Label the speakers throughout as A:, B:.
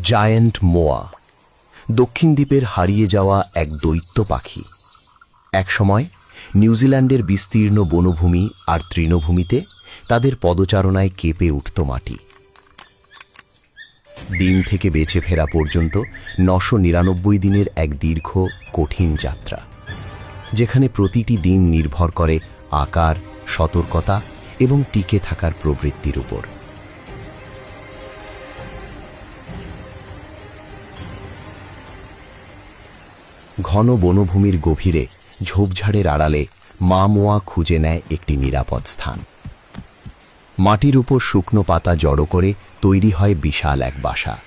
A: Giant মোয়া দক্ষিণ দ্বীপের হারিয়ে যাওয়া এক দৈত্য পাখি। একসময় নিউজিল্যান্ডের বিস্তীর্ণ বনভূমি আর তৃণভূমিতে তাদের পদচারণায় কেঁপে উঠত মাটি। ডিম থেকে বেঁচে ফেরা পর্যন্ত ৯৯৯ দিনের এক দীর্ঘ কঠিন যাত্রা, যেখানে প্রতিটি দিন নির্ভর করে আকার, সতর্কতা এবং টিকে থাকার প্রবৃত্তির উপর। ঘন বনভূমির গভীরে ঝোপঝাড়ের আড়ালে মা মোয়া খুঁজে নেয় একটি নিরাপদ স্থান। মাটির উপর শুকনো পাতা জড়ো করে তৈরি হয় বিশাল এক বাসা।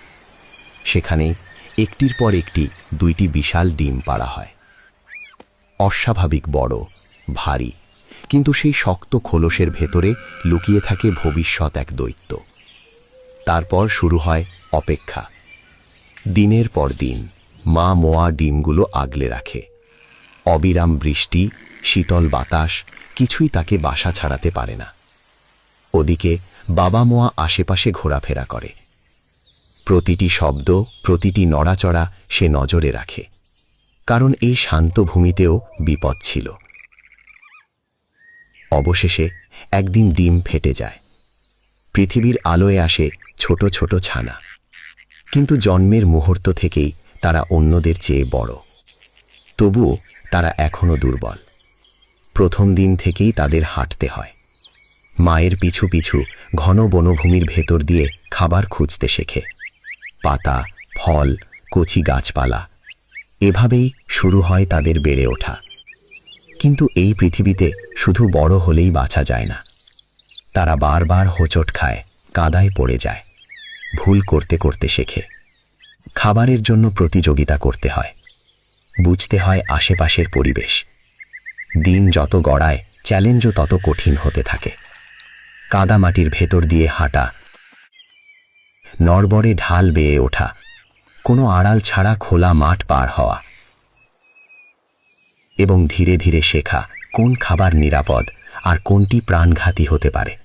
A: সেখানে একটির পর একটি ২টি বিশাল ডিম পাড়া হয়। অস্বাভাবিক বড়, ভারী, কিন্তু সেই শক্ত খোলসের ভেতরে লুকিয়ে থাকে ভবিষ্যৎ এক দৈত্য। তারপর শুরু হয় অপেক্ষা। দিনের পর দিন মা মোয়া ডিমগুলো আগলে রাখে। অবিরাম বৃষ্টি, শীতল বাতাস কিছুই তাকে বাসা ছাড়াতে পারে না। ওদিকে বাবা মোয়া আশেপাশে ঘোরাফেরা করে। প্রতিটি শব্দ, প্রতিটি নড়াচড়া সে নজরে রাখে, কারণ এই শান্ত ভূমিতেও বিপদ ছিল। অবশেষে একদিন ডিম ফেটে যায়। পৃথিবীর আলোয় আসে ছোট ছোট ছানা, কিন্তু জন্মের মুহূর্ত থেকেই তারা অন্যদের চেয়ে বড়। তবুও তারা এখনো দুর্বল। প্রথম দিন থেকেই তাদের হাঁটতে হয়। মায়ের পিছু পিছু ঘন বনভূমির ভেতর দিয়ে খাবার খুঁজতে শেখে। পাতা, ফল, কচি গাছপালা, এভাবেই শুরু হয় তাদের বেড়ে ওঠা। কিন্তু এই পৃথিবীতে শুধু বড় হলেই বাঁচা যায় না। তারা বারবার হোঁচট খায়, কাদায় পড়ে যায়, ভুল করতে করতে শেখে। খাবারের জন্য প্রতিযোগিতা করতে হয়, বুঝতে হয় আশেপাশের পরিবেশ। দিন যত গড়ায়, চ্যালেঞ্জও তত কঠিন হতে থাকে। কাদামাটির ভেতর দিয়ে হাঁটা, নড়বড়ে ঢাল বেয়ে ওঠা, কোনো আড়াল ছাড়া খোলা মাঠ পার হওয়া, এবং ধীরে ধীরে শেখা কোন খাবার নিরাপদ আর কোনটি প্রাণঘাতী হতে পারে।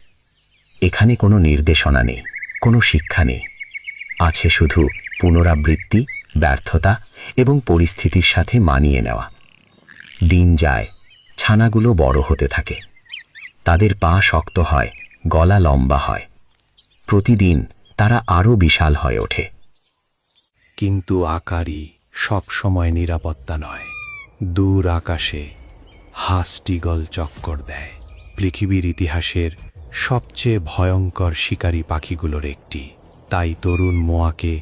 A: এখানে কোনো নির্দেশনা নেই, কোনো শিক্ষা নেই। আছে শুধু পুনরাবৃত্তি, ব্যর্থতা এবং পরিস্থিতির সাথে মানিয়ে নেওয়া। দিন যায়, ছানাগুলো বড় হতে থাকে। তাদের পা শক্ত হয়, গলা লম্বা হয়। প্রতিদিন তারা আরও বিশাল হয়ে ওঠে।
B: কিন্তু আকারই সবসময় নিরাপত্তা নয়। দূর আকাশে হাঁস-টিগল চক্কর দেয়, পৃথিবীর ইতিহাসের সবচেয়ে ভয়ঙ্কর শিকারী পাখিগুলোর একটি। তাই তরুণ মোয়াকে